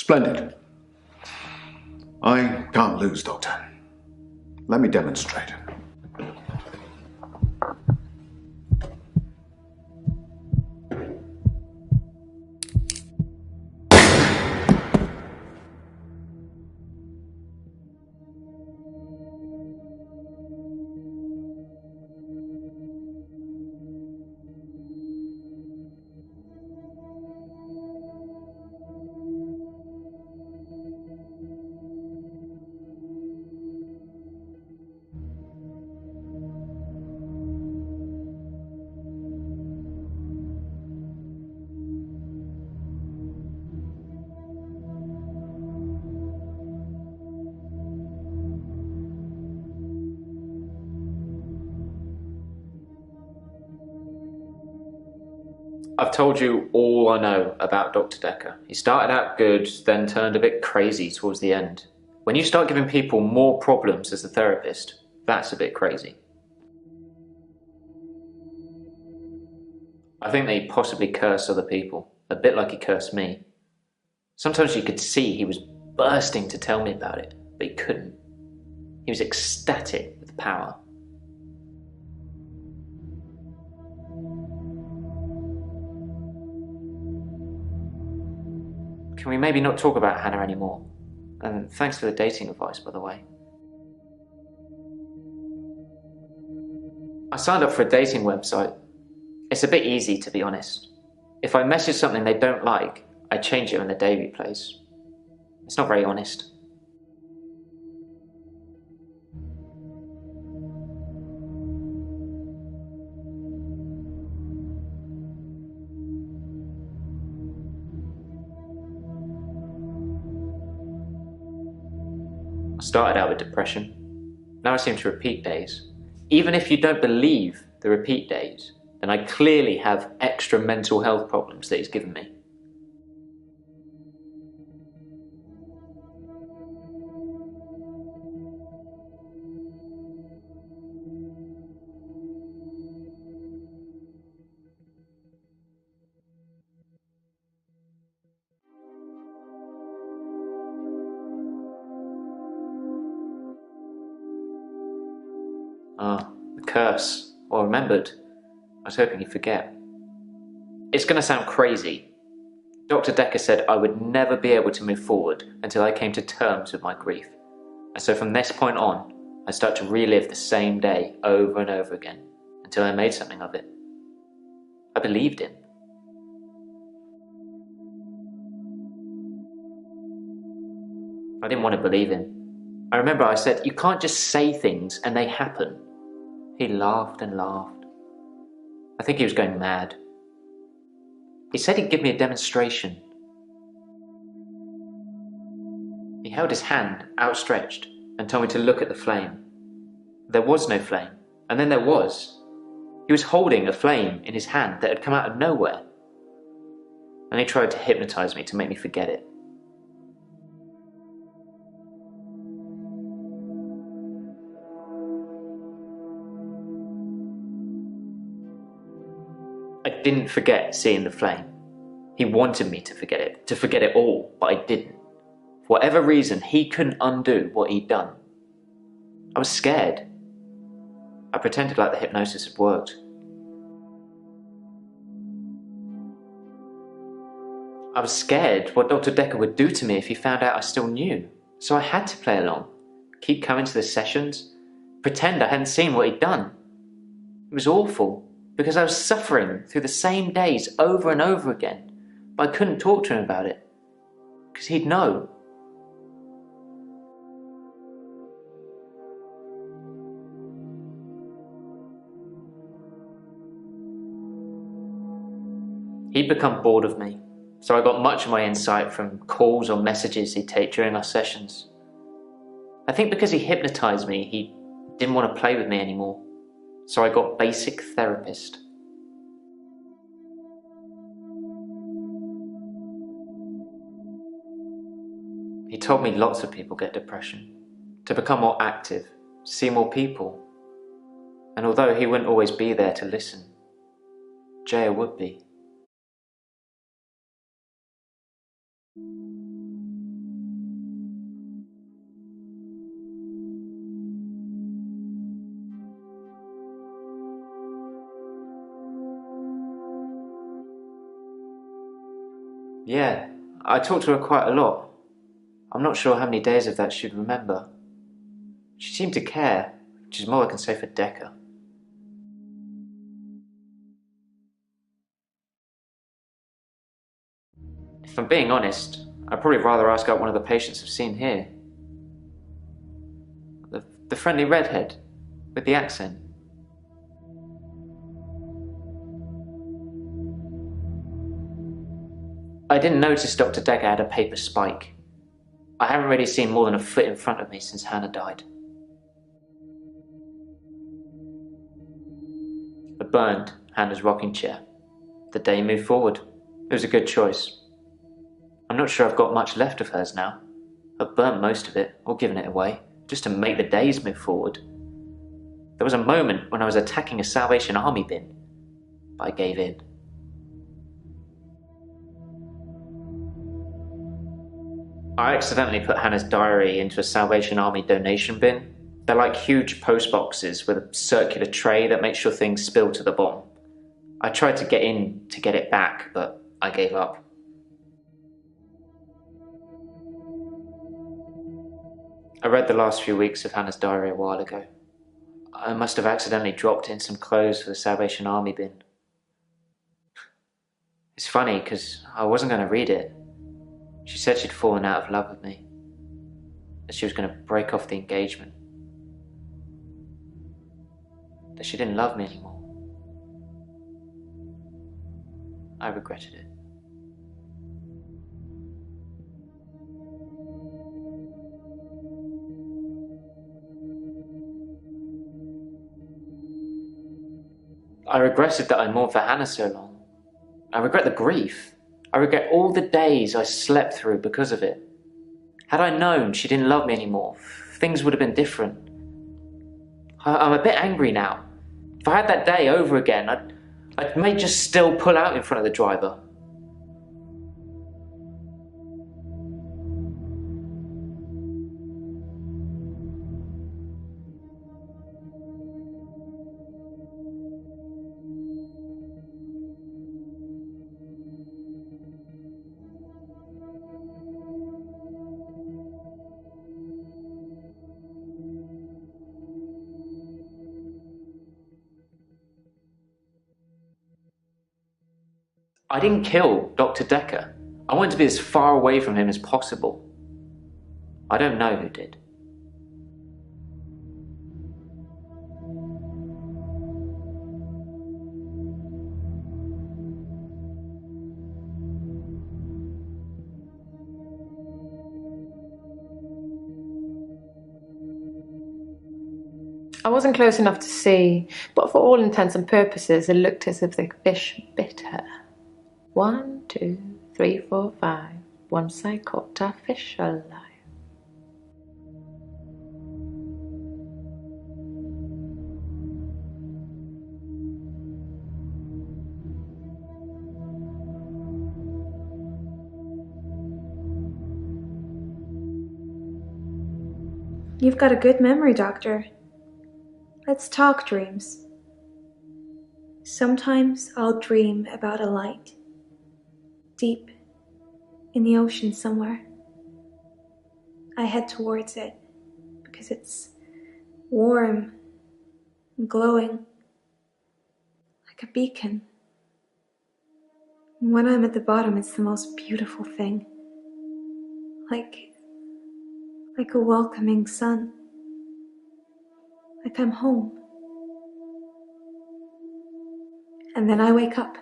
Splendid. I can't lose, Doctor. Let me demonstrate. I've told you all I know about Dr. Decker. He started out good, then turned a bit crazy towards the end. When you start giving people more problems as a therapist, that's a bit crazy. I think that he possibly cursed other people, a bit like he cursed me. Sometimes you could see he was bursting to tell me about it, but he couldn't. He was ecstatic with power. Can we maybe not talk about Hannah anymore? And thanks for the dating advice, by the way. I signed up for a dating website. It's a bit easy, to be honest. If I message something they don't like, I change it when the day replays. It's not very honest. I started out with depression. Now I seem to repeat days. Even if you don't believe the repeat days, then I clearly have extra mental health problems that he's given me. The curse. Well remembered. I was hoping you'd forget. It's going to sound crazy. Dr. Decker said I would never be able to move forward until I came to terms with my grief. And so from this point on, I start to relive the same day over and over again until I made something of it. I believed him. I didn't want to believe him. I remember I said, "You can't just say things and they happen." He laughed and laughed. I think he was going mad. He said he'd give me a demonstration. He held his hand outstretched and told me to look at the flame. There was no flame, and then there was. He was holding a flame in his hand that had come out of nowhere. And he tried to hypnotize me to make me forget it. I didn't forget seeing the flame. He wanted me to forget it all, but I didn't. For whatever reason, he couldn't undo what he'd done. I was scared. I pretended like the hypnosis had worked. I was scared what Dr. Decker would do to me if he found out I still knew. So I had to play along, keep coming to the sessions, pretend I hadn't seen what he'd done. It was awful. Because I was suffering through the same days over and over again, but I couldn't talk to him about it, because he'd know. He'd become bored of me, so I got much of my insight from calls or messages he'd take during our sessions. I think because he hypnotized me, he didn't want to play with me anymore. So I got basic therapist. He told me lots of people get depression, to become more active, see more people. And although he wouldn't always be there to listen, Jaya would be. Yeah, I talked to her quite a lot. I'm not sure how many days of that she'd remember. She seemed to care, which is more I can say for Decker. If I'm being honest, I'd probably rather ask out one of the patients I've seen here. The friendly redhead, with the accent. I didn't notice Dr. Decker had a paper spike. I haven't really seen more than a foot in front of me since Hannah died. I burned Hannah's rocking chair. The day moved forward. It was a good choice. I'm not sure I've got much left of hers now. I've burnt most of it, or given it away, just to make the days move forward. There was a moment when I was attacking a Salvation Army bin, but I gave in. I accidentally put Hannah's diary into a Salvation Army donation bin. They're like huge post boxes with a circular tray that makes sure things spill to the bottom. I tried to get in to get it back, but I gave up. I read the last few weeks of Hannah's diary a while ago. I must have accidentally dropped in some clothes for the Salvation Army bin. It's funny, because I wasn't going to read it. She said she'd fallen out of love with me, that she was going to break off the engagement, that she didn't love me anymore. I regretted it. I regretted that I mourned for Hannah so long. I regret the grief. I regret all the days I slept through because of it. Had I known she didn't love me anymore, things would have been different. I'm a bit angry now. If I had that day over again, I may just still pull out in front of the driver. I didn't kill Dr. Decker. I wanted to be as far away from him as possible. I don't know who did. I wasn't close enough to see, but for all intents and purposes, it looked as if the fish bit her. 1, 2, 3, 4, 5. Once I caught a fish alive. You've got a good memory, Doctor. Let's talk dreams. Sometimes I'll dream about a light, deep in the ocean somewhere. I head towards it because it's warm and glowing, like a beacon. And when I'm at the bottom, it's the most beautiful thing, like a welcoming sun, like I'm home. And then I wake up.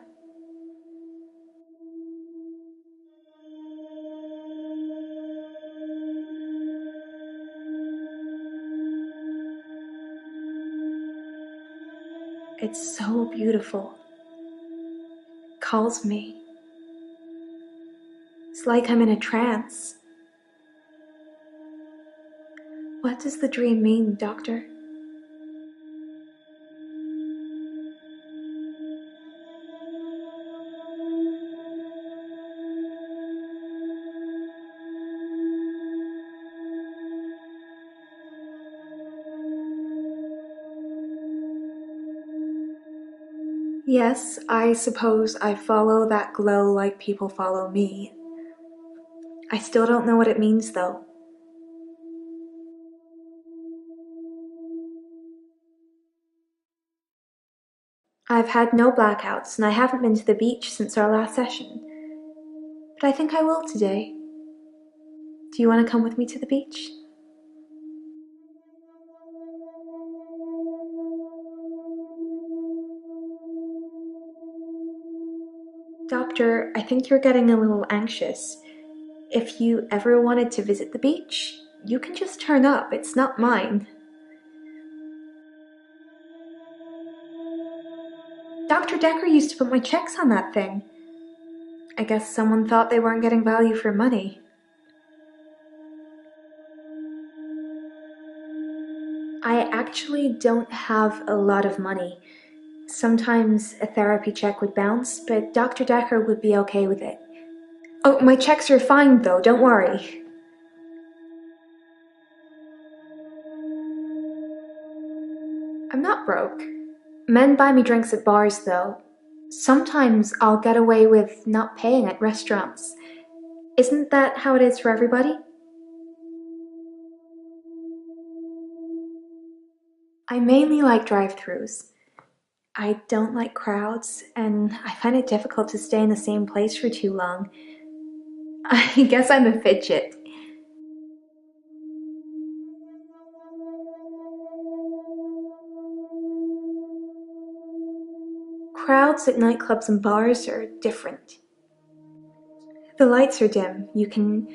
It's so beautiful. It calls me. It's like I'm in a trance. What does the dream mean, Doctor? Yes, I suppose I follow that glow like people follow me. I still don't know what it means, though. I've had no blackouts, and I haven't been to the beach since our last session. But I think I will today. Do you want to come with me to the beach? Doctor, I think you're getting a little anxious. If you ever wanted to visit the beach, you can just turn up. It's not mine. Dr. Decker used to put my checks on that thing. I guess someone thought they weren't getting value for money. I actually don't have a lot of money. Sometimes a therapy check would bounce, but Dr. Decker would be okay with it. Oh, my checks are fine though, don't worry. I'm not broke. Men buy me drinks at bars though. Sometimes I'll get away with not paying at restaurants. Isn't that how it is for everybody? I mainly like drive-thrus. I don't like crowds, and I find it difficult to stay in the same place for too long. I guess I'm a fidget. Crowds at nightclubs and bars are different. The lights are dim. You can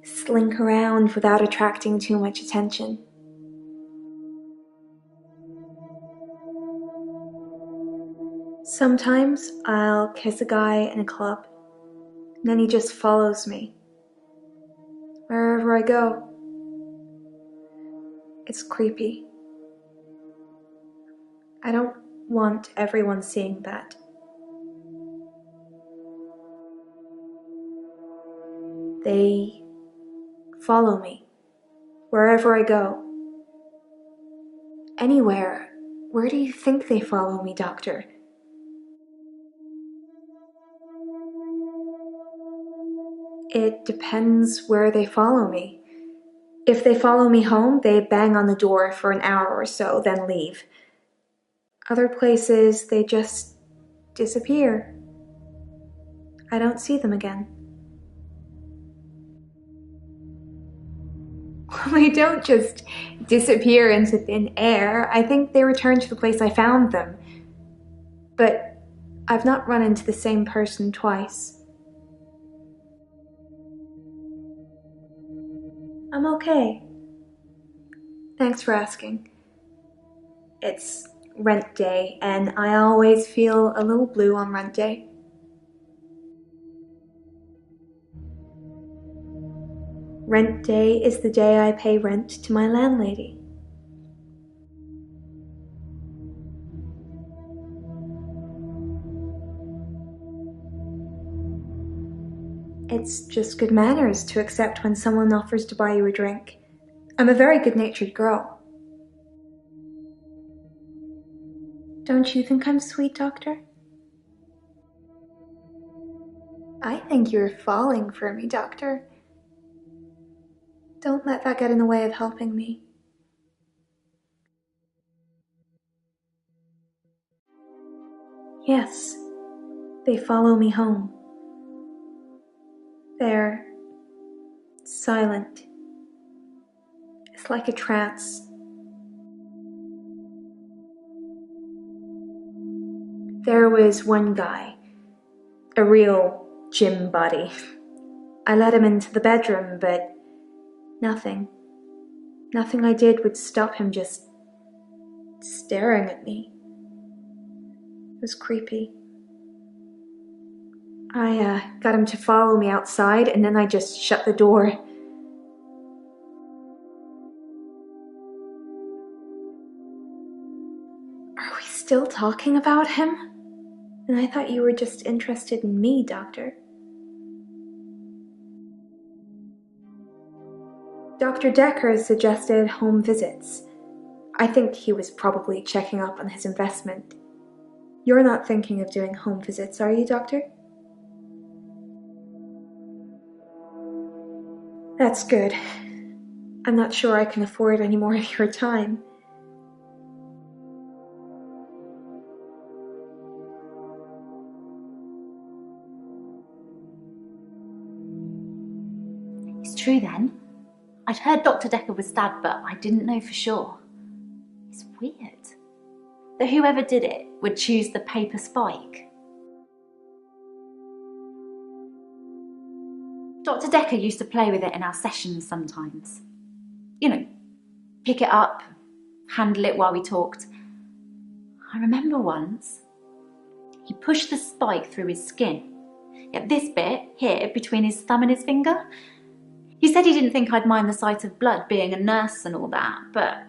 slink around without attracting too much attention. Sometimes I'll kiss a guy in a club, and then he just follows me wherever I go. It's creepy. I don't want everyone seeing that. They follow me wherever I go. Anywhere. Where do you think they follow me, Doctor? It depends where they follow me. If they follow me home, they bang on the door for an hour or so, then leave. Other places, they just disappear. I don't see them again. Well, they don't just disappear into thin air. I think they return to the place I found them. But I've not run into the same person twice. I'm okay. Thanks for asking. It's rent day, and I always feel a little blue on rent day. Rent day is the day I pay rent to my landlady. It's just good manners to accept when someone offers to buy you a drink. I'm a very good-natured girl. Don't you think I'm sweet, Doctor? I think you're falling for me, Doctor. Don't let that get in the way of helping me. Yes, they follow me home. They're silent. It's like a trance. There was one guy, a real gym body. I let him into the bedroom, but nothing I did would stop him just staring at me. It was creepy. I got him to follow me outside, and then I just shut the door. Are we still talking about him? And I thought you were just interested in me, Doctor. Dr. Decker suggested home visits. I think he was probably checking up on his investment. You're not thinking of doing home visits, are you, Doctor? That's good. I'm not sure I can afford any more of your time. It's true then. I'd heard Dr. Decker was stabbed, but I didn't know for sure. It's weird that whoever did it would choose the paper spike. Dr. Decker used to play with it in our sessions sometimes. You know, pick it up, handle it while we talked. I remember once, he pushed the spike through his skin. At this bit, here, between his thumb and his finger. He said he didn't think I'd mind the sight of blood, being a nurse and all that, but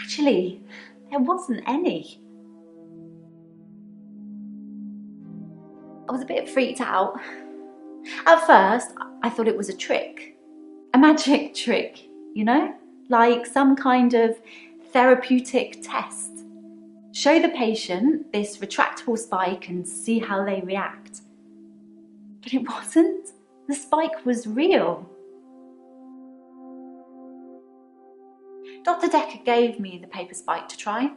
actually, there wasn't any. I was a bit freaked out. At first, I thought it was a trick. A magic trick, you know? Like some kind of therapeutic test. Show the patient this retractable spike and see how they react. But it wasn't. The spike was real. Dr. Decker gave me the paper spike to try.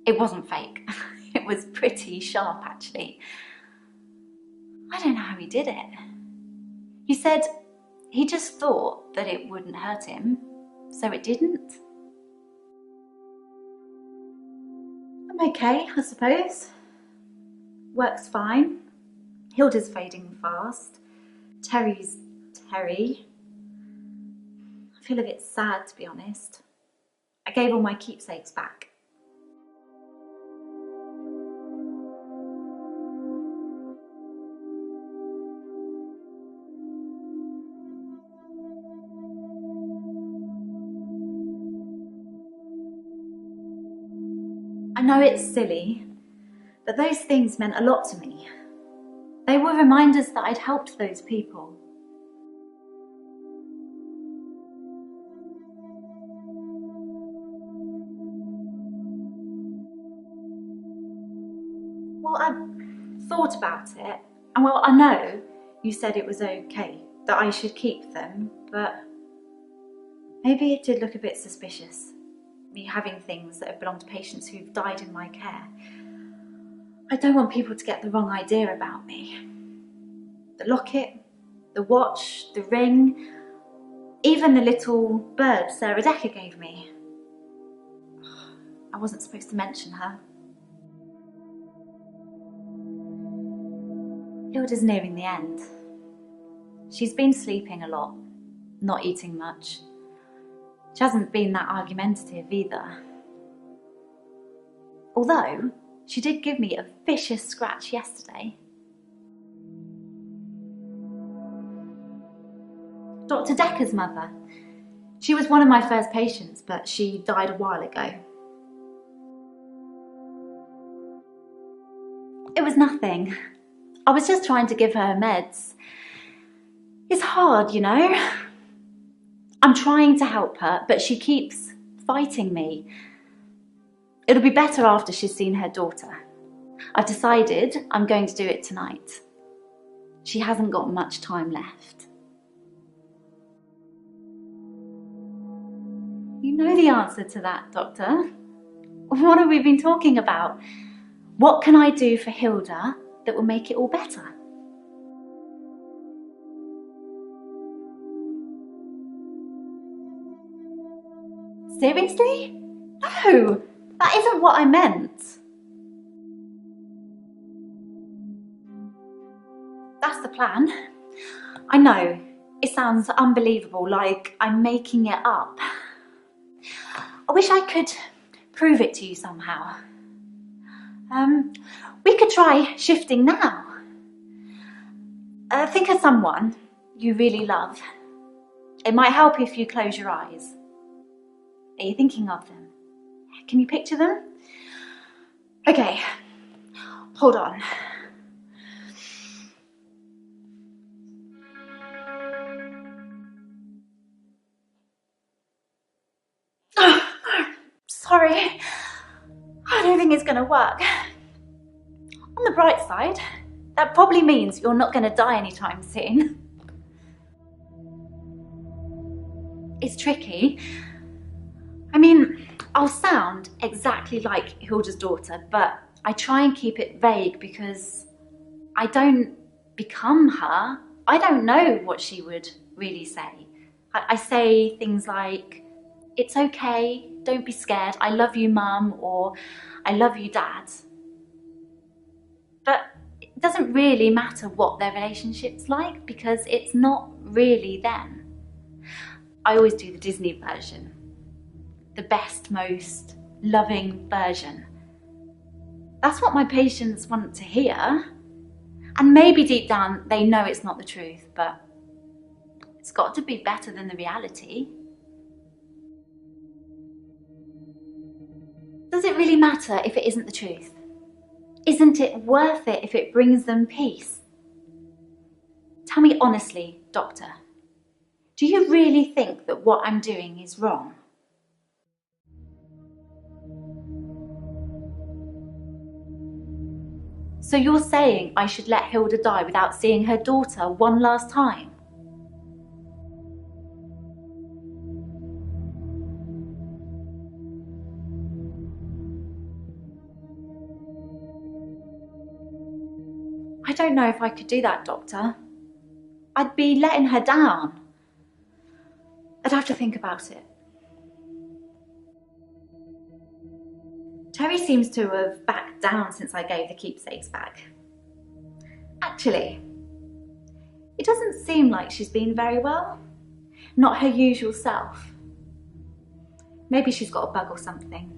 It wasn't fake. It was pretty sharp, actually. I don't know how he did it. He said he just thought that it wouldn't hurt him, so it didn't. I'm okay, I suppose. Works fine. Hilda's fading fast. Terry's Terry. I feel a bit sad, to be honest. I gave all my keepsakes back. I know it's silly, but those things meant a lot to me. They were reminders that I'd helped those people. Well, I thought about it, and well, I know you said it was okay, that I should keep them, but maybe it did look a bit suspicious. Me having things that have belonged to patients who've died in my care. I don't want people to get the wrong idea about me. The locket, the watch, the ring, even the little bird Sarah Decker gave me. I wasn't supposed to mention her. Hilda's nearing the end. She's been sleeping a lot, not eating much. She hasn't been that argumentative either. Although, she did give me a vicious scratch yesterday. Dr. Decker's mother. She was one of my first patients, but she died a while ago. It was nothing. I was just trying to give her meds. It's hard, you know? I'm trying to help her, but she keeps fighting me. It'll be better after she's seen her daughter. I've decided I'm going to do it tonight. She hasn't got much time left. You know the answer to that, Doctor. What have we been talking about? What can I do for Hilda that will make it all better? Seriously? No, that isn't what I meant. That's the plan. I know, it sounds unbelievable, like I'm making it up. I wish I could prove it to you somehow. We could try shifting now. Think of someone you really love. It might help if you close your eyes. Are you thinking of them? Can you picture them? Okay, hold on. Sorry, I don't think it's going to work. On the bright side, that probably means you're not going to die anytime soon. It's tricky. I mean, I'll sound exactly like Hilda's daughter, but I try and keep it vague because I don't become her. I don't know what she would really say. I say things like, "It's okay, don't be scared, I love you, Mum," or "I love you, Dad." But it doesn't really matter what their relationship's like because it's not really them. I always do the Disney version. The best, most loving version. That's what my patients want to hear. And maybe deep down they know it's not the truth, but it's got to be better than the reality. Does it really matter if it isn't the truth? Isn't it worth it if it brings them peace? Tell me honestly, doctor, do you really think that what I'm doing is wrong? So you're saying I should let Hilda die without seeing her daughter one last time? I don't know if I could do that, doctor. I'd be letting her down. I'd have to think about it. Terry seems to have backed down since I gave the keepsakes back. Actually, it doesn't seem like she's been very well. Not her usual self. Maybe she's got a bug or something.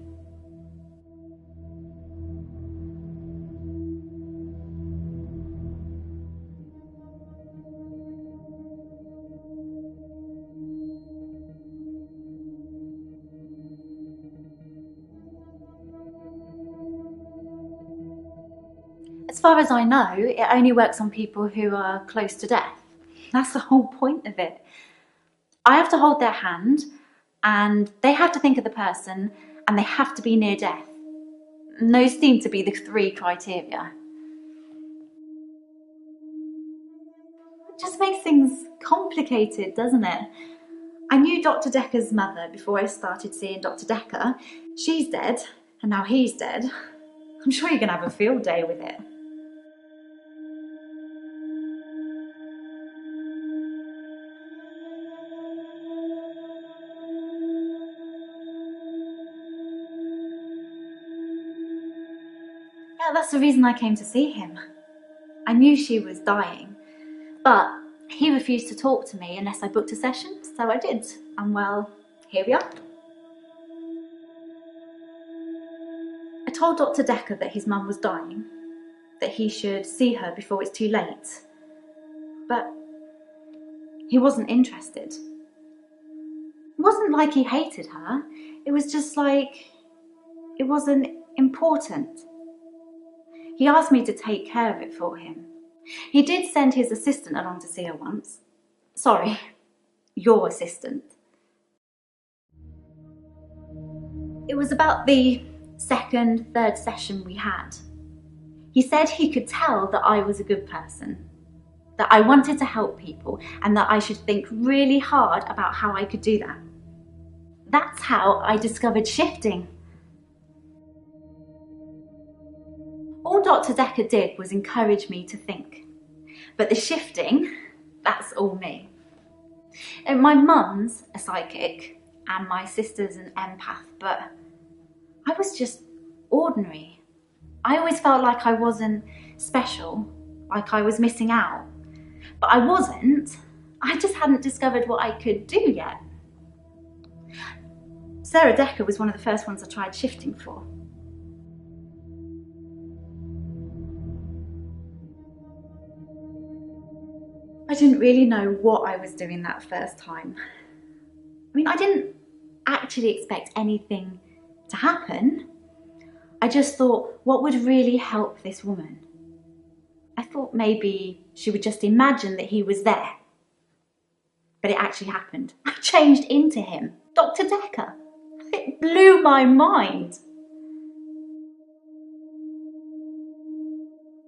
As far as I know, it only works on people who are close to death. That's the whole point of it. I have to hold their hand, and they have to think of the person, and they have to be near death. And those seem to be the 3 criteria. It just makes things complicated, doesn't it? I knew Dr. Decker's mother before I started seeing Dr. Decker. She's dead, and now he's dead. I'm sure you're going to have a field day with it. Yeah, that's the reason I came to see him. I knew she was dying, but he refused to talk to me unless I booked a session, so I did. And well, here we are. I told Dr. Decker that his mum was dying, that he should see her before it's too late. But he wasn't interested. It wasn't like he hated her, it was just like it wasn't important. He asked me to take care of it for him. He did send his assistant along to see her once. Sorry, your assistant. It was about the 2nd, 3rd session we had. He said he could tell that I was a good person, that I wanted to help people, and that I should think really hard about how I could do that. That's how I discovered shifting. All Dr. Decker did was encourage me to think. But the shifting, that's all me. And my mum's a psychic, and my sister's an empath, but I was just ordinary. I always felt like I wasn't special, like I was missing out. But I wasn't. I just hadn't discovered what I could do yet. Sarah Decker was one of the first ones I tried shifting for. I didn't really know what I was doing that first time. I mean, I didn't actually expect anything to happen. I just thought, what would really help this woman? I thought maybe she would just imagine that he was there. But it actually happened. I changed into him, Dr. Decker. It blew my mind.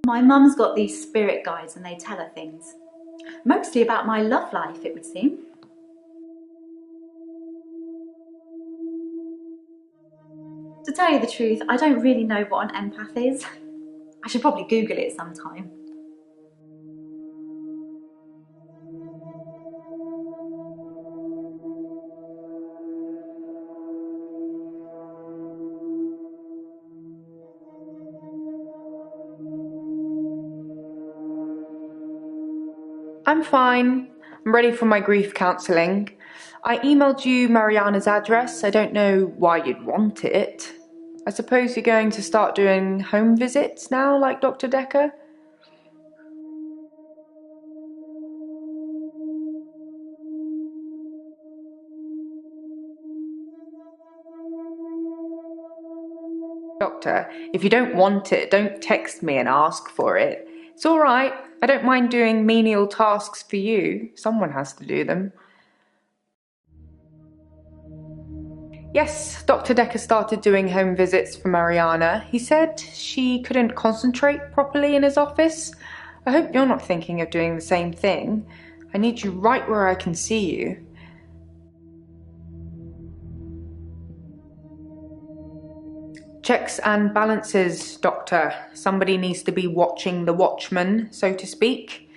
My mum's got these spirit guides and they tell her things. Mostly about my love life, it would seem. To tell you the truth, I don't really know what an empath is. I should probably Google it sometime. I'm fine. I'm ready for my grief counselling. I emailed you Mariana's address. I don't know why you'd want it. I suppose you're going to start doing home visits now, like Dr. Decker? Doctor, if you don't want it, don't text me and ask for it. It's all right. I don't mind doing menial tasks for you. Someone has to do them. Yes, Dr. Decker started doing home visits for Mariana. He said she couldn't concentrate properly in his office. I hope you're not thinking of doing the same thing. I need you right where I can see you. Checks and balances, Doctor. Somebody needs to be watching the watchman, so to speak.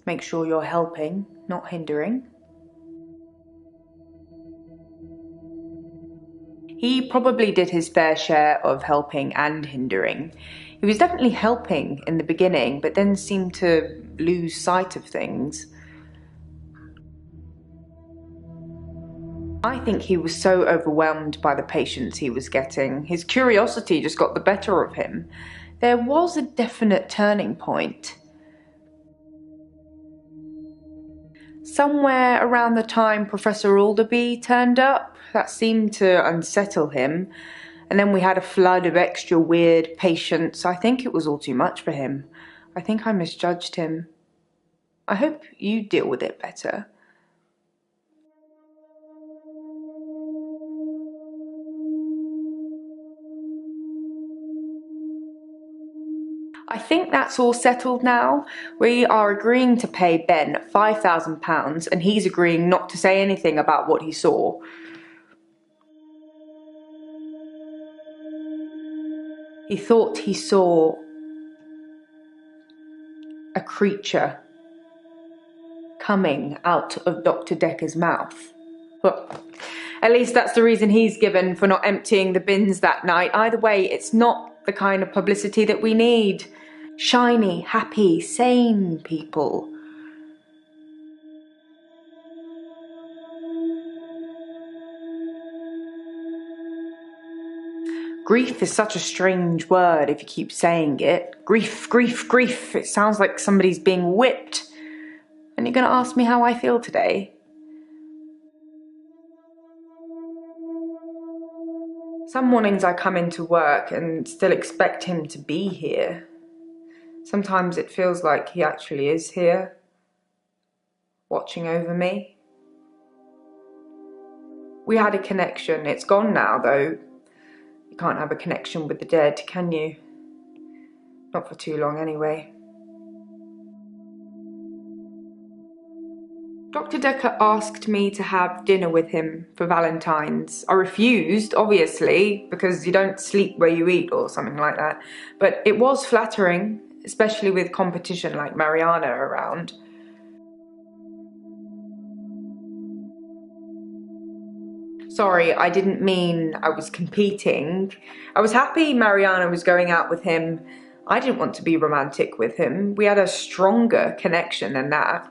Make sure you're helping, not hindering. He probably did his fair share of helping and hindering. He was definitely helping in the beginning, but then seemed to lose sight of things. I think he was so overwhelmed by the patients he was getting. His curiosity just got the better of him. There was a definite turning point. Somewhere around the time Professor Alderby turned up, that seemed to unsettle him. And then we had a flood of extra weird patients. I think it was all too much for him. I think I misjudged him. I hope you deal with it better. I think that's all settled now. We are agreeing to pay Ben £5,000 and he's agreeing not to say anything about what he saw. He thought he saw a creature coming out of Dr. Decker's mouth. Well, at least that's the reason he's given for not emptying the bins that night. Either way, it's not the kind of publicity that we need. Shiny, happy, sane people. Grief is such a strange word if you keep saying it. Grief, grief, grief. It sounds like somebody's being whipped. And you're going to ask me how I feel today? Some mornings I come into work and still expect him to be here. Sometimes it feels like he actually is here, watching over me. We had a connection. It's gone now, though. You can't have a connection with the dead, can you? Not for too long, anyway. Dr. Decker asked me to have dinner with him for Valentine's. I refused, obviously, because you don't sleep where you eat or something like that. But it was flattering, especially with competition like Mariana around. Sorry, I didn't mean I was competing. I was happy Mariana was going out with him. I didn't want to be romantic with him. We had a stronger connection than that.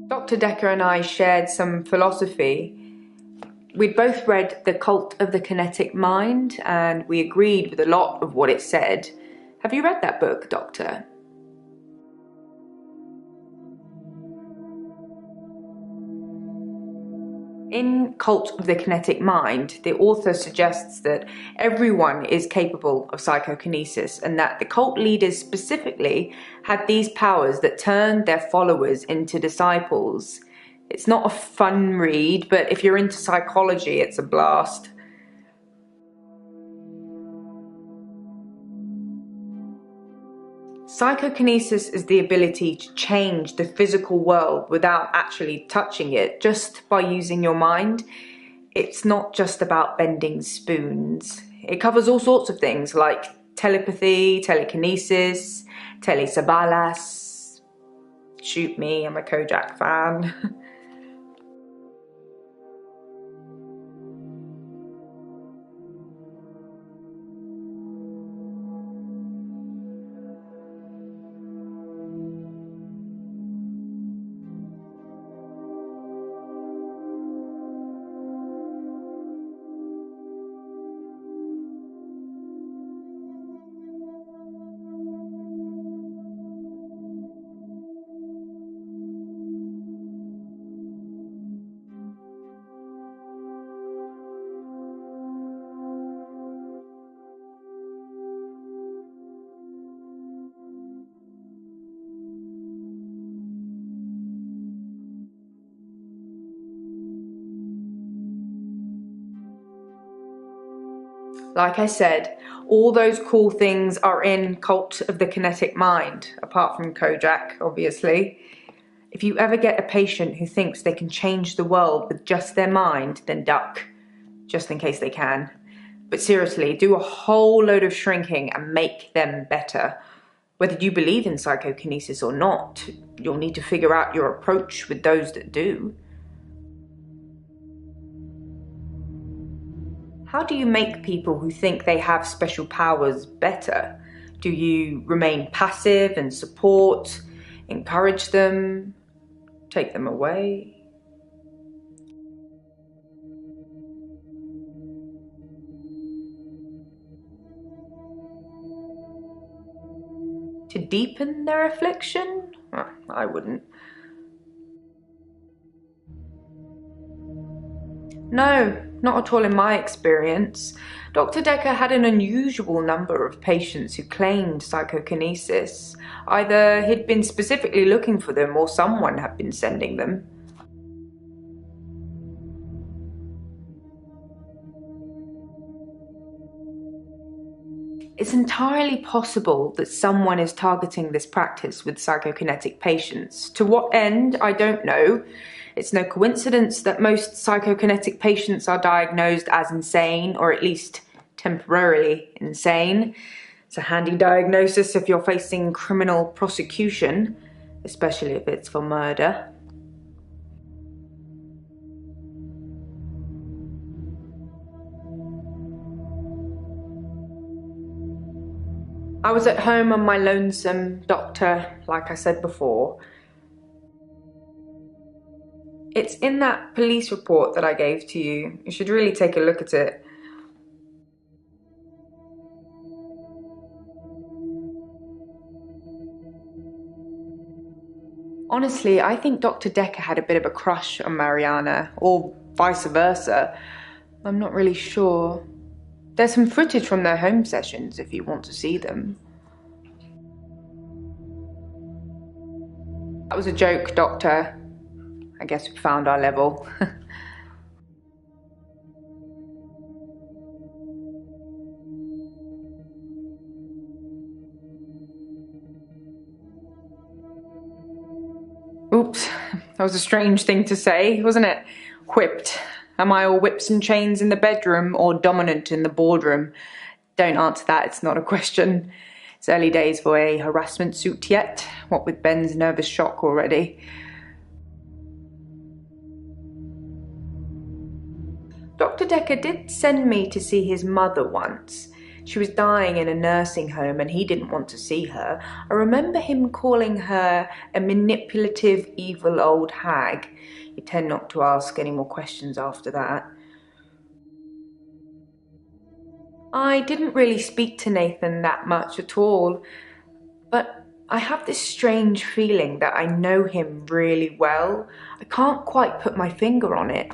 Dr. Decker and I shared some philosophy. We'd both read The Cult of the Kinetic Mind, and we agreed with a lot of what it said. Have you read that book, Doctor? In Cult of the Kinetic Mind, the author suggests that everyone is capable of psychokinesis and that the cult leaders specifically had these powers that turned their followers into disciples. It's not a fun read, but if you're into psychology, it's a blast. Psychokinesis is the ability to change the physical world without actually touching it, just by using your mind. It's not just about bending spoons. It covers all sorts of things like telepathy, telekinesis, telesabalas. Shoot me, I'm a Kojak fan. Like I said, all those cool things are in Cult of the Kinetic Mind, apart from Kojak, obviously. If you ever get a patient who thinks they can change the world with just their mind, then duck, just in case they can. But seriously, do a whole load of shrinking and make them better. Whether you believe in psychokinesis or not, you'll need to figure out your approach with those that do. How do you make people who think they have special powers better? Do you remain passive and support, encourage them, take them away? To deepen their affliction? I wouldn't. No, not at all in my experience. Dr. Decker had an unusual number of patients who claimed psychokinesis. Either he'd been specifically looking for them or someone had been sending them. It's entirely possible that someone is targeting this practice with psychokinetic patients. To what end, I don't know. It's no coincidence that most psychokinetic patients are diagnosed as insane, or at least temporarily insane. It's a handy diagnosis if you're facing criminal prosecution, especially if it's for murder. I was at home on my lonesome, doctor, like I said before. It's in that police report that I gave to you. You should really take a look at it. Honestly, I think Dr. Decker had a bit of a crush on Mariana, or vice versa. I'm not really sure. There's some footage from their home sessions if you want to see them. That was a joke, Doctor. I guess we found our level. Oops, that was a strange thing to say, wasn't it? Whipped. Am I all whips and chains in the bedroom or dominant in the boardroom? Don't answer that, it's not a question. It's early days for a harassment suit yet, what with Ben's nervous shock already. Dr. Decker did send me to see his mother once. She was dying in a nursing home and he didn't want to see her. I remember him calling her a manipulative, evil old hag. You tend not to ask any more questions after that. I didn't really speak to Nathan that much at all, but I have this strange feeling that I know him really well. I can't quite put my finger on it.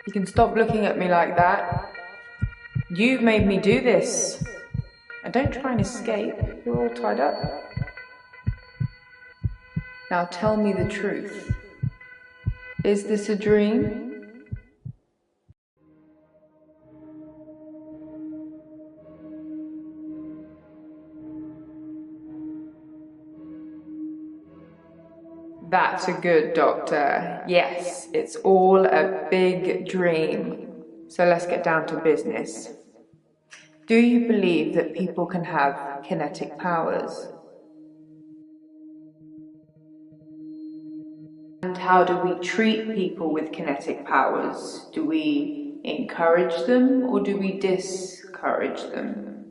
You can stop looking at me like that. You've made me do this. And don't try and escape. You're all tied up. Now tell me the truth. Is this a dream? That's a good doctor. Yes, it's all a big dream. So let's get down to business. Do you believe that people can have kinetic powers? And how do we treat people with kinetic powers? Do we encourage them or do we discourage them?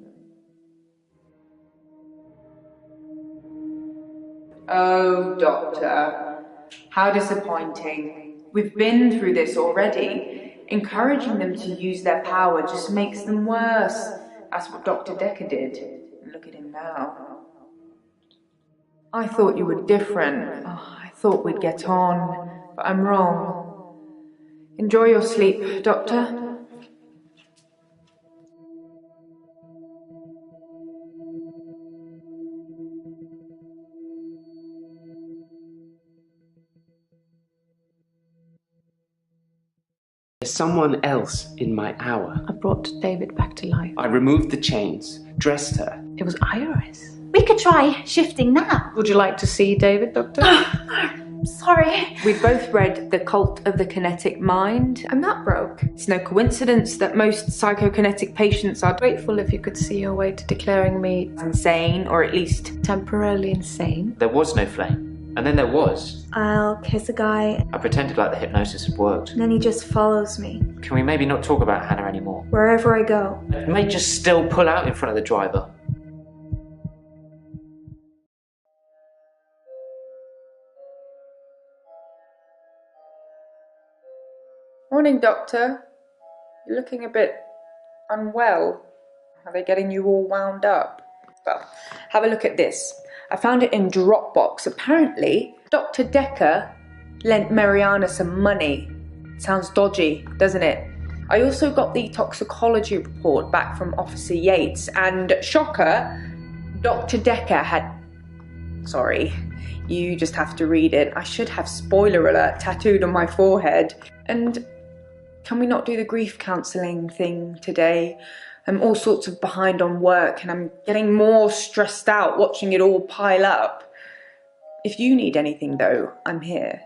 Oh, doctor, how disappointing. We've been through this already. Encouraging them to use their power just makes them worse. That's what Dr. Decker did. Look at him now. I thought you were different. I thought we'd get on, but I'm wrong. Enjoy your sleep, Doctor. There's someone else in my hour. I brought David back to life. I removed the chains, dressed her. It was Iris. We could try shifting now. Would you like to see David, Doctor? Sorry. We've both read The Cult of the Kinetic Mind, and that broke. It's no coincidence that most psychokinetic patients are Grateful if you could see your way to declaring me insane, or at least temporarily insane. There was no flame. And then there was. I'll kiss a guy, I pretended like the hypnosis had worked. and then he just follows me Can we maybe not talk about Hannah anymore? wherever I go. It may just still pull out in front of the driver. Morning, Doctor. You're looking a bit unwell. Are they getting you all wound up? Well, have a look at this. I found it in Dropbox. Apparently, Dr. Decker lent Mariana some money. Sounds dodgy, doesn't it? I also got the toxicology report back from Officer Yates, and shocker, Dr. Decker had... Sorry, you just have to read it. I should have spoiler alert tattooed on my forehead. And can we not do the grief counselling thing today? I'm all sorts of behind on work and I'm getting more stressed out watching it all pile up. If you need anything though, I'm here.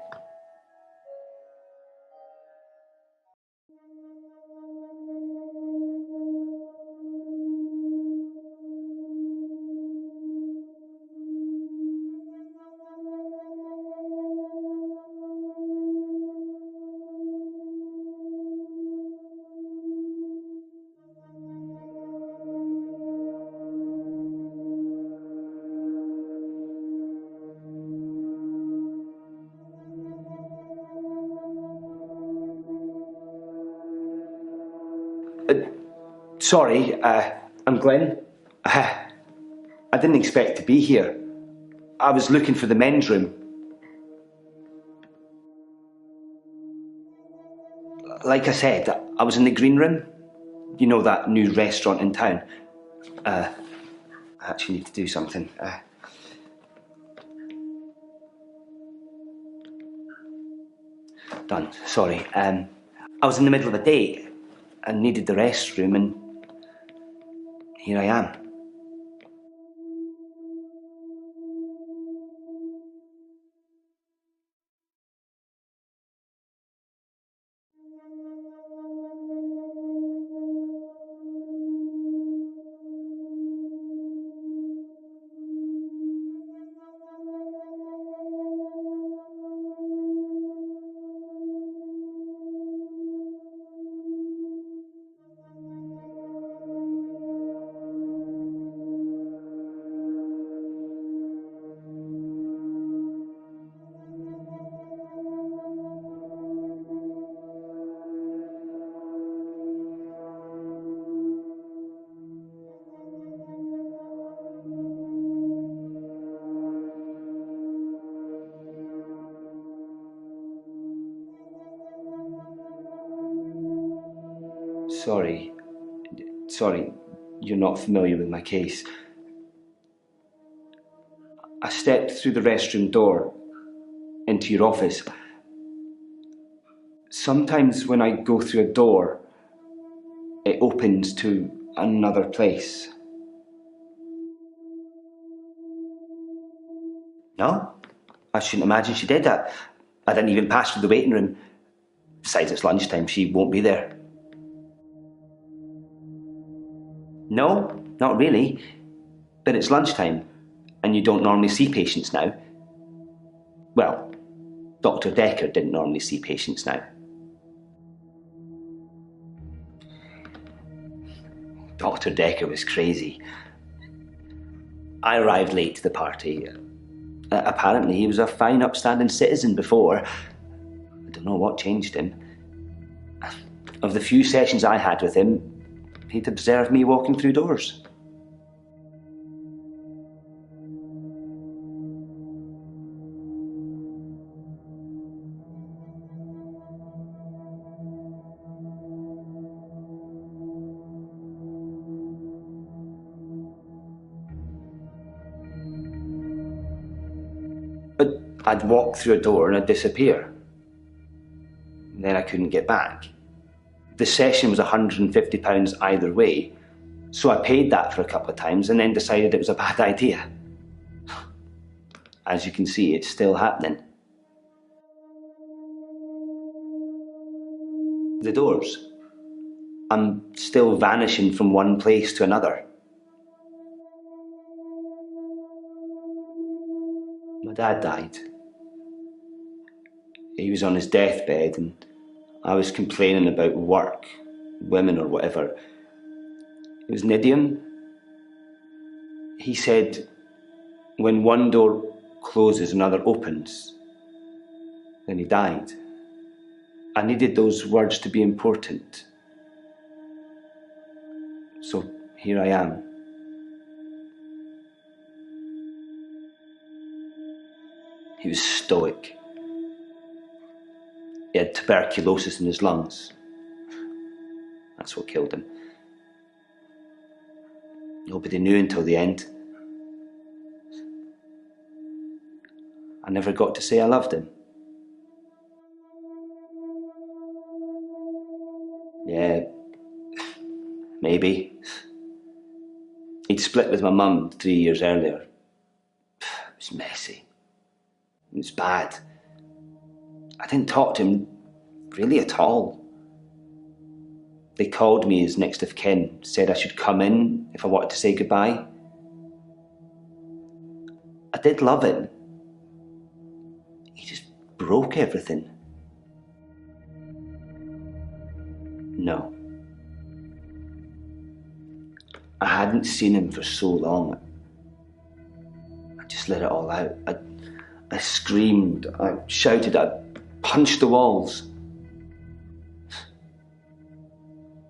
Sorry, I'm Glenn. I didn't expect to be here. I was looking for the men's room. Like I said, I was in the green room. You know, that new restaurant in town. I actually need to do something. Done. Sorry. I was in the middle of a date and needed the restroom, and here I am. Sorry. Sorry, you're not familiar with my case. I stepped through the restroom door into your office. Sometimes when I go through a door, it opens to another place. No, I shouldn't imagine she did that. I didn't even pass through the waiting room. Besides, it's lunchtime, she won't be there. No, not really. But it's lunchtime, and you don't normally see patients now. Well, Dr. Decker didn't normally see patients now. Dr. Decker was crazy. I arrived late to the party. Apparently, he was a fine, upstanding citizen before. I don't know what changed him. Of the few sessions I had with him, he'd observed me walking through doors. But I'd walk through a door and I'd disappear. And then I couldn't get back. The session was £150 either way, so I paid that for a couple of times and then decided it was a bad idea. As you can see, it's still happening. The doors. I'm still vanishing from one place to another. My dad died. He was on his deathbed and I was complaining about work, women or whatever. It was an idiom. He said, when one door closes, another opens. Then he died. I needed those words to be important. So here I am. He was stoic. He had tuberculosis in his lungs. That's what killed him. Nobody knew until the end. I never got to say I loved him. Yeah, maybe. He'd split with my mum 3 years earlier. It was messy. It was bad. I didn't talk to him really at all. They called me as next of kin, said I should come in if I wanted to say goodbye. I did love him. He just broke everything. No. I hadn't seen him for so long. I just let it all out. I screamed, I shouted, I punched the walls.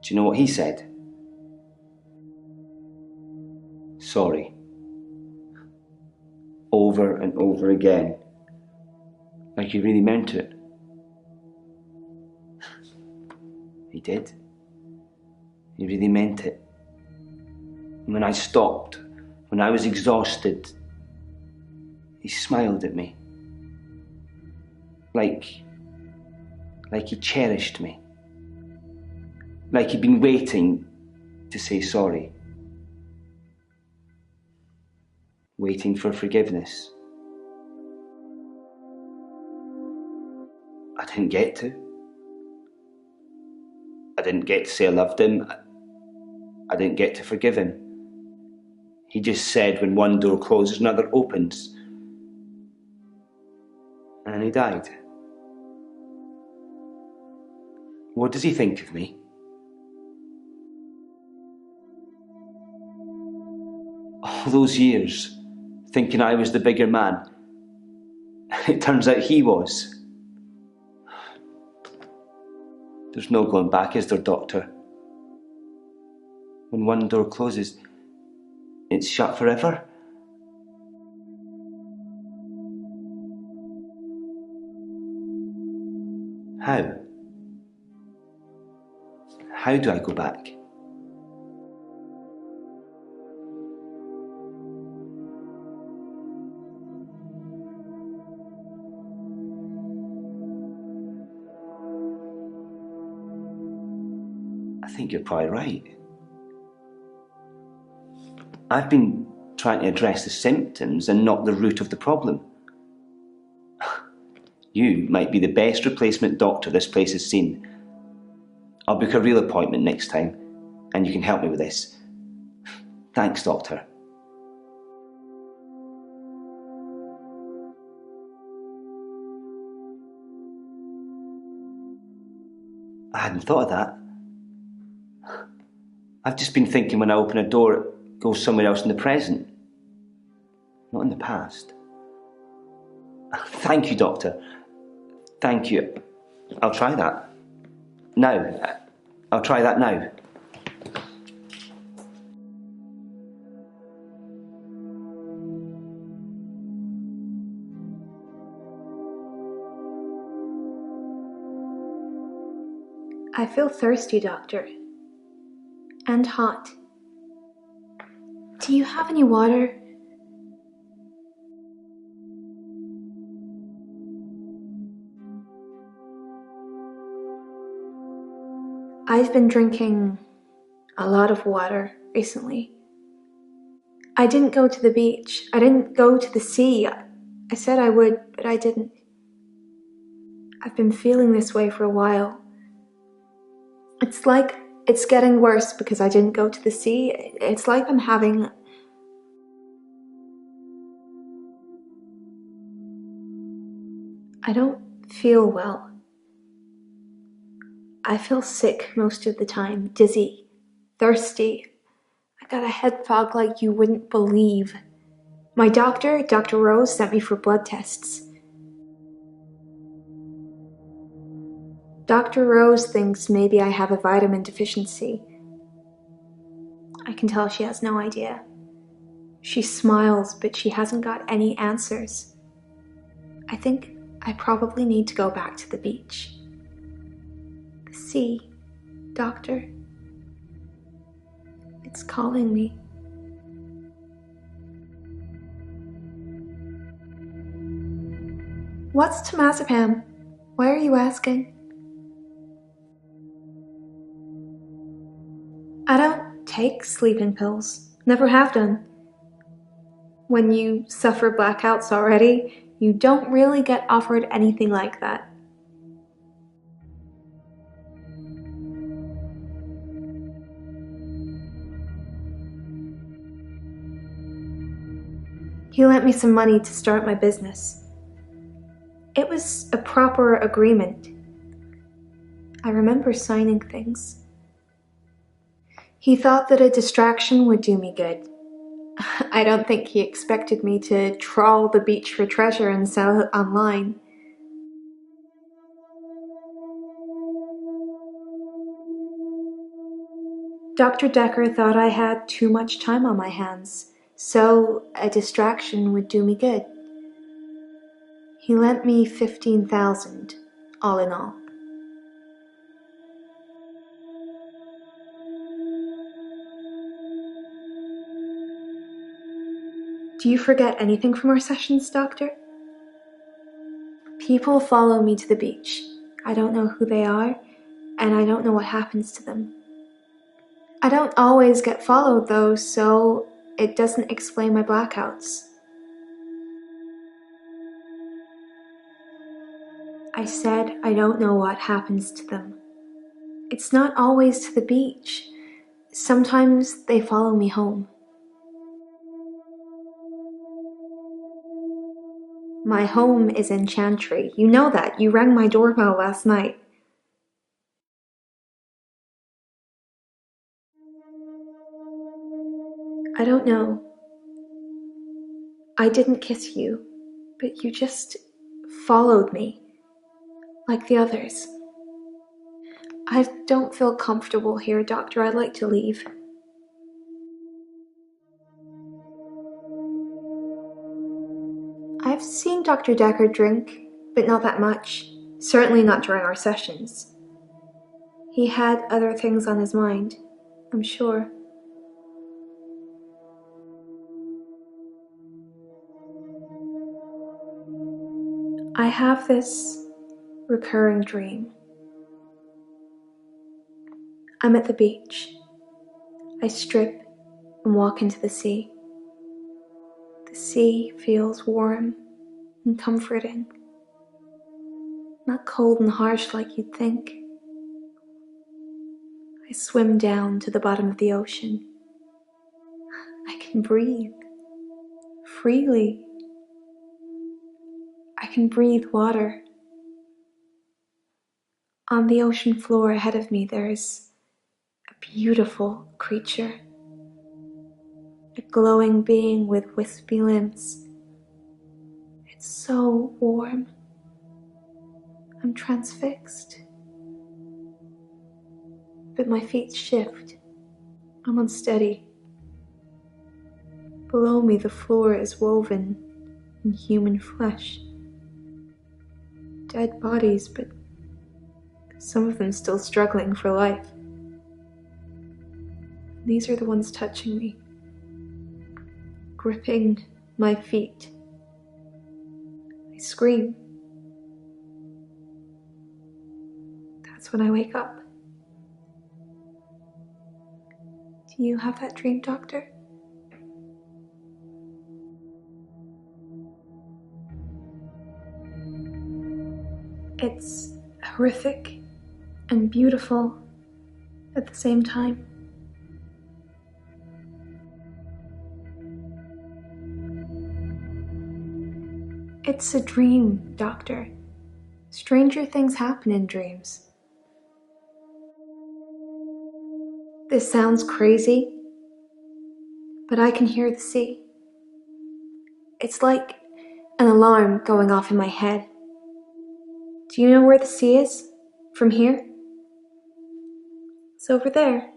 Do you know what he said? Sorry. Over and over again. Like he really meant it. He did. He really meant it. And when I stopped, when I was exhausted, he smiled at me. Like he cherished me. Like he'd been waiting to say sorry. Waiting for forgiveness. I didn't get to. I didn't get to say I loved him. I didn't get to forgive him. He just said when one door closes, another opens. And then he died. What does he think of me? All those years, thinking I was the bigger man. It turns out he was. There's no going back, is there, Doctor? When one door closes, it's shut forever? How? How do I go back? I think you're probably right. I've been trying to address the symptoms and not the root of the problem. You might be the best replacement doctor this place has seen. I'll book a real appointment next time, and you can help me with this. Thanks, Doctor. I hadn't thought of that. I've just been thinking when I open a door, it goes somewhere else in the present, not in the past. Thank you, Doctor. Thank you. I'll try that. Now. I'll try that now. I feel thirsty, Doctor. And hot. Do you have any water? I've been drinking a lot of water recently. I didn't go to the beach. I didn't go to the sea. I said I would, but I didn't. I've been feeling this way for a while. It's like it's getting worse because I didn't go to the sea. It's like I'm having... I don't feel well. I feel sick most of the time, dizzy, thirsty. I got a head fog like you wouldn't believe. My doctor, Dr. Rose, sent me for blood tests. Dr. Rose thinks maybe I have a vitamin deficiency. I can tell she has no idea. She smiles, but she hasn't got any answers. I think I probably need to go back to the beach. The sea, Doctor. It's calling me. What's temazepam? Why are you asking? I don't take sleeping pills. Never have done. When you suffer blackouts already, you don't really get offered anything like that. He lent me some money to start my business. It was a proper agreement. I remember signing things. He thought that a distraction would do me good. I don't think he expected me to trawl the beach for treasure and sell it online. Dr. Decker thought I had too much time on my hands, so a distraction would do me good. He lent me $15,000, all in all. Do you forget anything from our sessions, Doctor? People follow me to the beach. I don't know who they are, and I don't know what happens to them. I don't always get followed, though, so it doesn't explain my blackouts. I said I don't know what happens to them. It's not always to the beach. Sometimes they follow me home. My home is in Chantry. You know that. You rang my doorbell last night. I don't know. I didn't kiss you, but you just followed me, like the others. I don't feel comfortable here, Doctor. I'd like to leave. I've seen Dr. Decker drink, but not that much. Certainly not during our sessions. He had other things on his mind, I'm sure. I have this recurring dream. I'm at the beach. I strip and walk into the sea. The sea feels warm and comforting. Not cold and harsh like you'd think. I swim down to the bottom of the ocean. I can breathe freely. I can breathe water. On the ocean floor ahead of me, there is a beautiful creature. A glowing being with wispy limbs. It's so warm. I'm transfixed. But my feet shift. I'm unsteady. Below me, the floor is woven in human flesh. Dead bodies, but some of them still struggling for life. These are the ones touching me, gripping my feet. I scream. That's when I wake up. Do you have that dream, Doctor? It's horrific and beautiful at the same time. It's a dream, Doctor. Stranger things happen in dreams. This sounds crazy, but I can hear the sea. It's like an alarm going off in my head. Do you know where the sea is? From here? It's over there.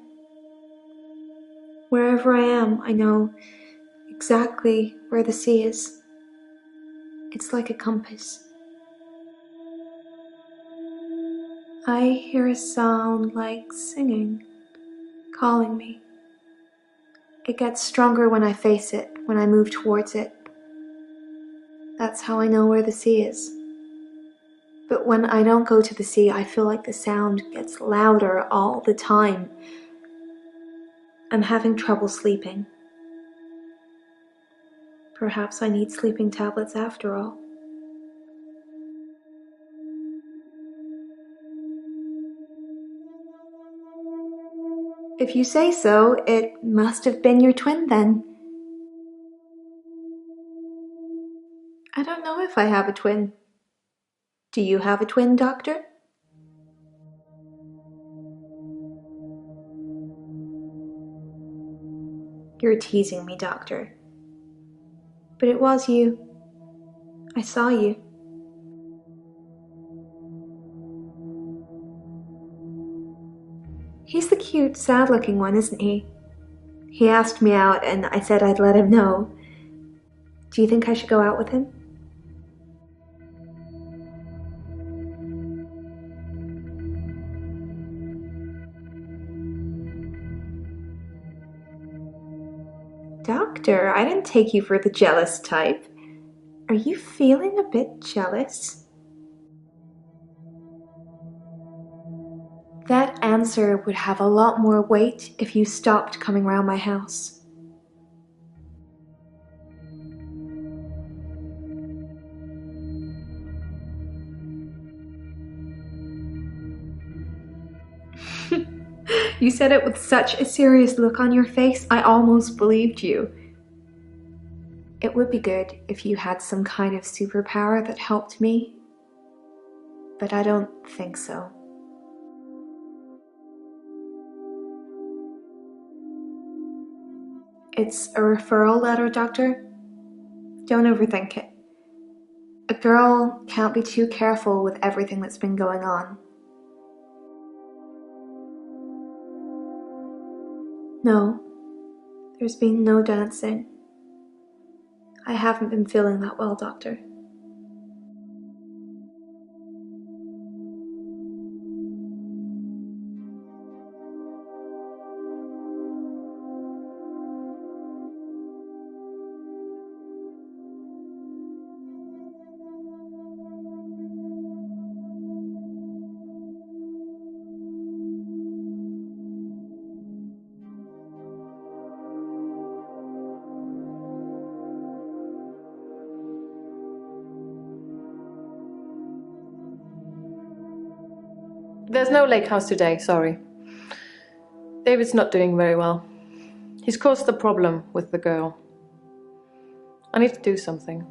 Wherever I am, I know exactly where the sea is. It's like a compass. I hear a sound like singing, calling me. It gets stronger when I face it, when I move towards it. That's how I know where the sea is. But when I don't go to the sea, I feel like the sound gets louder all the time. I'm having trouble sleeping. Perhaps I need sleeping tablets after all. If you say so, it must have been your twin then. I don't know if I have a twin. Do you have a twin, Doctor? You're teasing me, Doctor. But it was you. I saw you. He's the cute, sad-looking one, isn't he? He asked me out and I said I'd let him know. Do you think I should go out with him? Doctor, I didn't take you for the jealous type. Are you feeling a bit jealous? That answer would have a lot more weight if you stopped coming around my house. You said it with such a serious look on your face, I almost believed you. It would be good if you had some kind of superpower that helped me, but I don't think so. It's a referral letter, Doctor. Don't overthink it. A girl can't be too careful with everything that's been going on. No, there's been no dancing. I haven't been feeling that well, Doctor. There's no lake house today, sorry. David's not doing very well. He's caused a problem with the girl. I need to do something.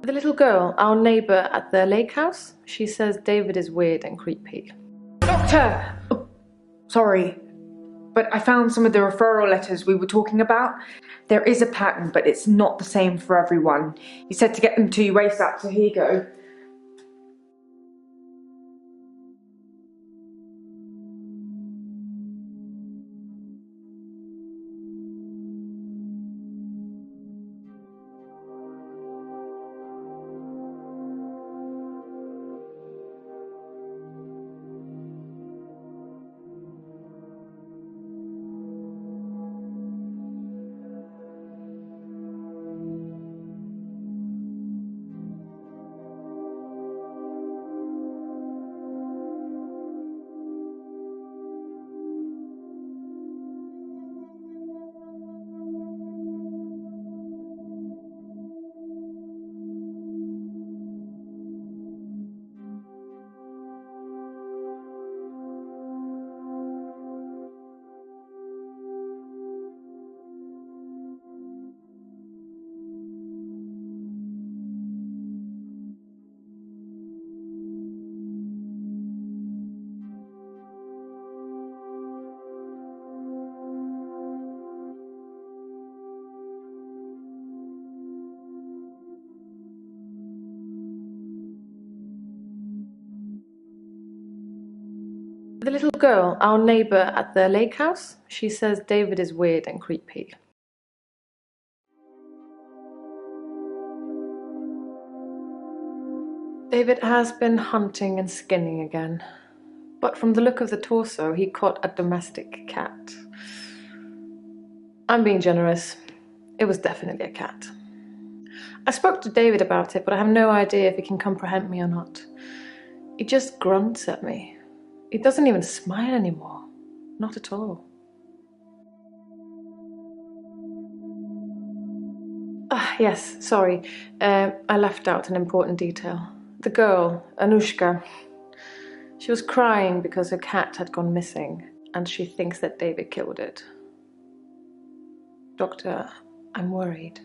The little girl, our neighbour at the lake house, she says David is weird and creepy. Doctor! Oh, sorry, but I found some of the referral letters we were talking about. There is a pattern, but it's not the same for everyone. He said to get them to you ASAP, so here you go. The little girl, our neighbour at the lake house, she says David is weird and creepy. David has been hunting and skinning again, but from the look of the torso, he caught a domestic cat. I'm being generous. It was definitely a cat. I spoke to David about it, but I have no idea if he can comprehend me or not. He just grunts at me. He doesn't even smile anymore. Not at all. Yes, sorry. I left out an important detail. The girl, Anushka, she was crying because her cat had gone missing, and she thinks that David killed it. Doctor, I'm worried.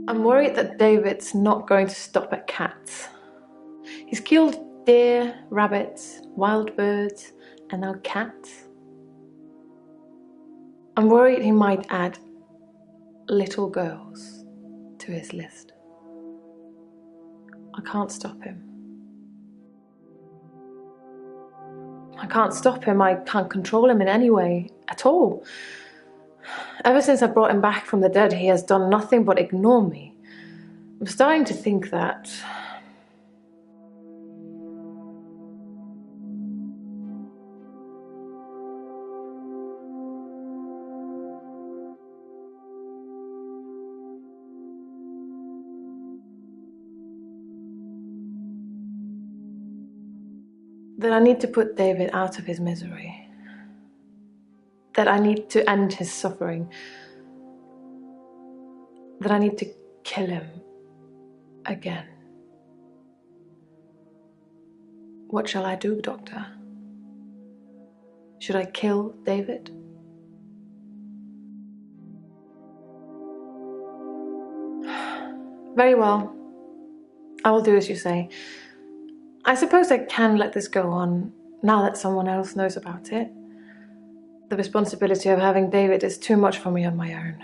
I'm worried that David's not going to stop at cats. He's killed deer, rabbits, wild birds, and now cats. I'm worried he might add little girls to his list. I can't stop him. I can't stop him. I can't control him in any way at all. Ever since I brought him back from the dead, he has done nothing but ignore me. I'm starting to think that I need to put David out of his misery. That I need to end his suffering. That I need to kill him again. What shall I do, Doctor? Should I kill David? Very well. I will do as you say. I suppose I can let this go on now that someone else knows about it. The responsibility of having David is too much for me on my own.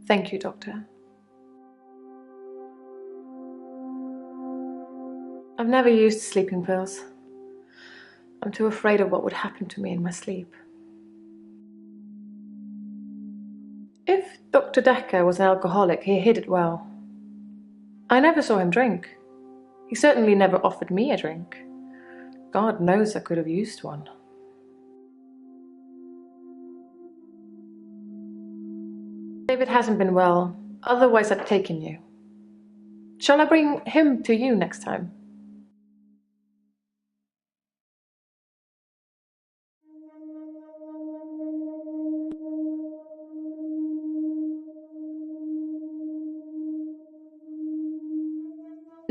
Thank you, Doctor. I've never used sleeping pills. I'm too afraid of what would happen to me in my sleep. If Dr. Decker was an alcoholic, he hid it well. I never saw him drink. He certainly never offered me a drink. God knows I could have used one. David hasn't been well, otherwise I'd taken you. Shall I bring him to you next time?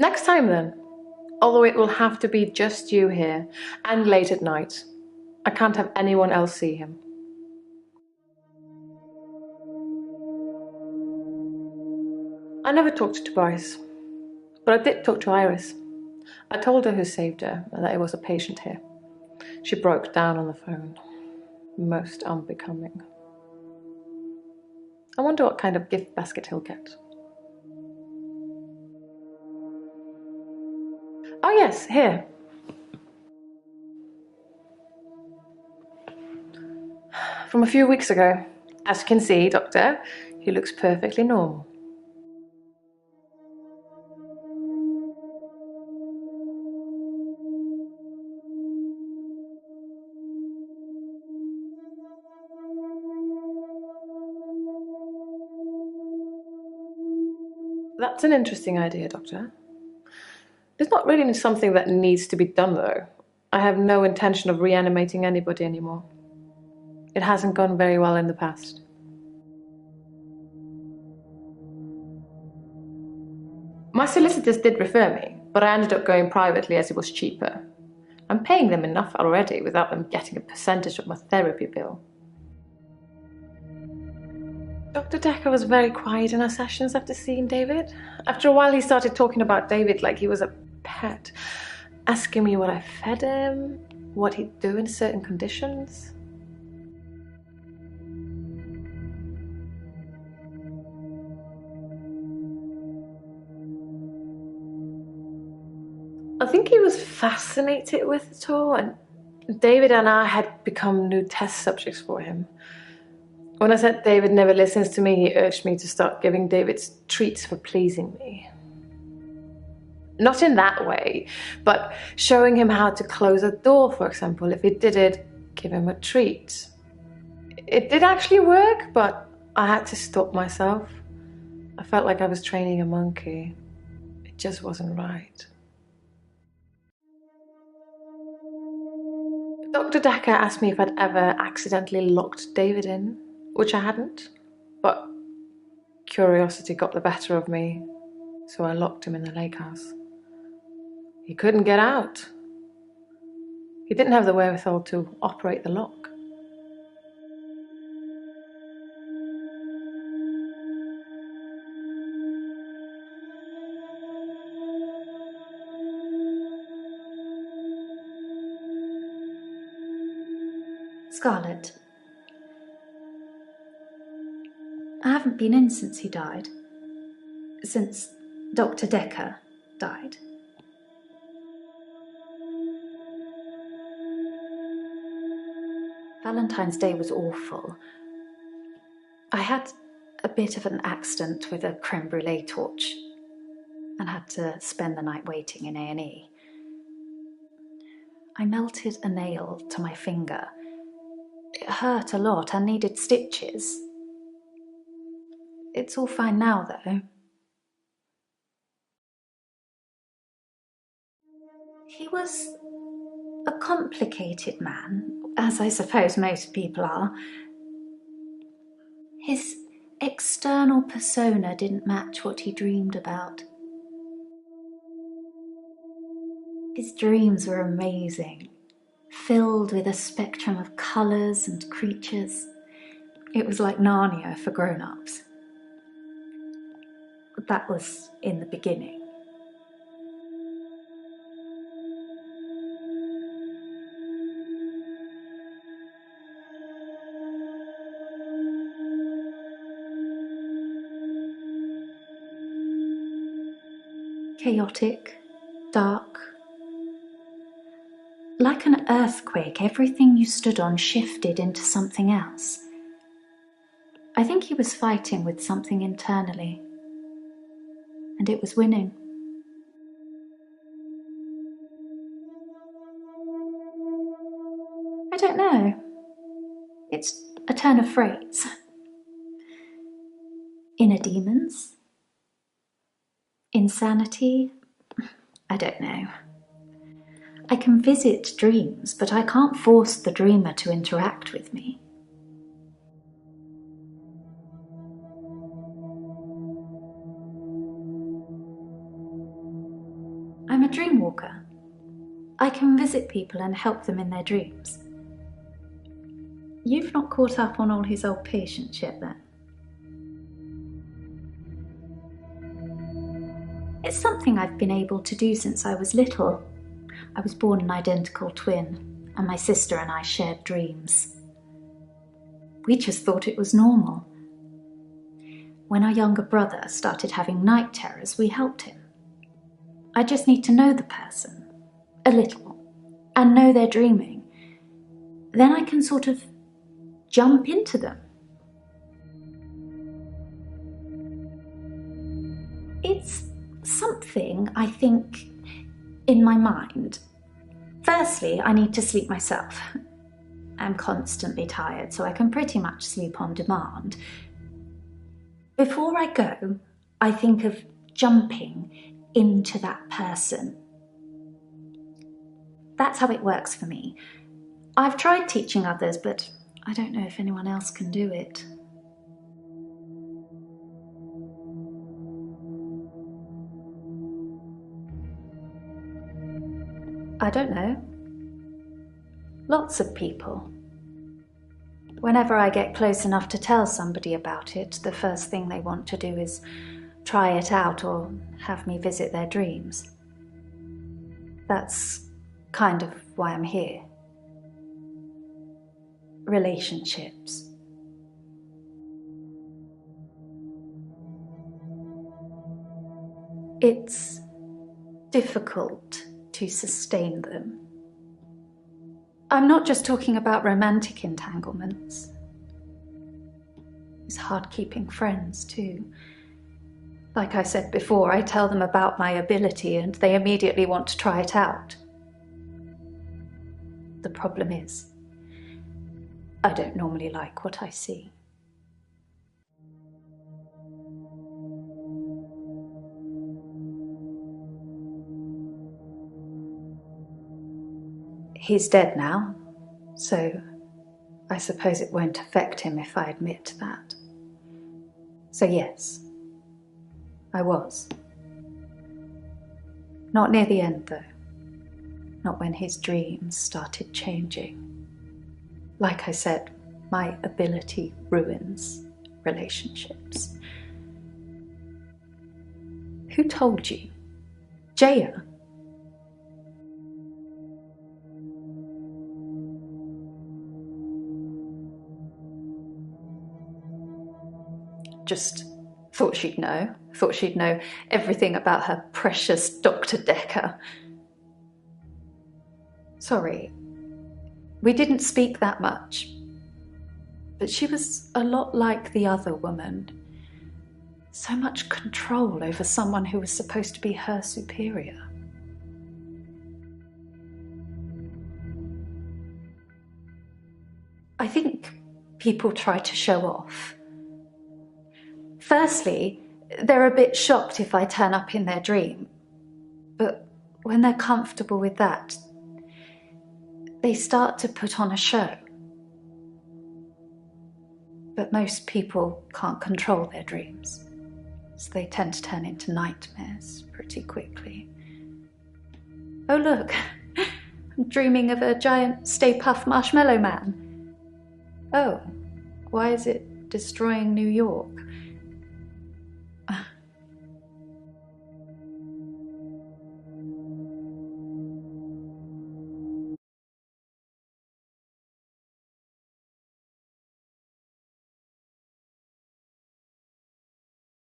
Next time then. Although it will have to be just you here, and late at night. I can't have anyone else see him. I never talked to Tobias, but I did talk to Iris. I told her who saved her and that it was a patient here. She broke down on the phone. Most unbecoming. I wonder what kind of gift basket he'll get. Oh yes, here. From a few weeks ago. As you can see, Doctor, he looks perfectly normal. That's an interesting idea, Doctor. It's not really something that needs to be done, though. I have no intention of reanimating anybody anymore. It hasn't gone very well in the past. My solicitors did refer me, but I ended up going privately as it was cheaper. I'm paying them enough already without them getting a percentage of my therapy bill. Dr. Decker was very quiet in our sessions after seeing David. After a while he started talking about David like he was a pet, asking me what I fed him, what he'd do in certain conditions. I think he was fascinated with it all, and David and I had become new test subjects for him. When I said David never listens to me, he urged me to start giving David treats for pleasing me. Not in that way, but showing him how to close a door, for example. If he did it, give him a treat. It did actually work, but I had to stop myself. I felt like I was training a monkey. It just wasn't right. Dr. Decker asked me if I'd ever accidentally locked David in, which I hadn't, but curiosity got the better of me, so I locked him in the lake house. He couldn't get out. He didn't have the wherewithal to operate the lock. Scarlett, I haven't been in since he died. Since Dr. Decker died. Valentine's Day was awful. I had a bit of an accident with a creme brulee torch and had to spend the night waiting in A&E. I melted a nail to my finger. It hurt a lot and needed stitches. It's all fine now, though. He was a complicated man, as I suppose most people are. His external persona didn't match what he dreamed about. His dreams were amazing, filled with a spectrum of colours and creatures. It was like Narnia for grown-ups. That was in the beginning. Chaotic, dark. Like an earthquake, everything you stood on shifted into something else. I think he was fighting with something internally, and it was winning. I don't know. It's a turn of phrase. Inner demons? Insanity? I don't know. I can visit dreams, but I can't force the dreamer to interact with me. I'm a dream walker. I can visit people and help them in their dreams. You've not caught up on all his old patients yet, then? It's something I've been able to do since I was little. I was born an identical twin, and my sister and I shared dreams. We just thought it was normal. When our younger brother started having night terrors, we helped him. I just need to know the person, a little, and know they're dreaming. Then I can sort of jump into them. It's something, I think, in my mind. Firstly, I need to sleep myself. I'm constantly tired, so I can pretty much sleep on demand. Before I go, I think of jumping into that person. That's how it works for me. I've tried teaching others, but I don't know if anyone else can do it. I don't know. Lots of people. Whenever I get close enough to tell somebody about it, the first thing they want to do is try it out or have me visit their dreams. That's kind of why I'm here. Relationships. It's difficult to sustain them. I'm not just talking about romantic entanglements. It's hard keeping friends too. Like I said before, I tell them about my ability and they immediately want to try it out. The problem is, I don't normally like what I see. He's dead now, so I suppose it won't affect him if I admit that. So yes, I was. Not near the end, though. Not when his dreams started changing. Like I said, my ability ruins relationships. Who told you? Jaya? Just thought she'd know. Thought she'd know everything about her precious Dr. Decker. Sorry, we didn't speak that much. But she was a lot like the other woman. So much control over someone who was supposed to be her superior. I think people try to show off. Firstly, they're a bit shocked if I turn up in their dream. But when they're comfortable with that, they start to put on a show. But most people can't control their dreams, so they tend to turn into nightmares pretty quickly. Oh look, I'm dreaming of a giant Stay Puft Marshmallow Man. Oh, why is it destroying New York?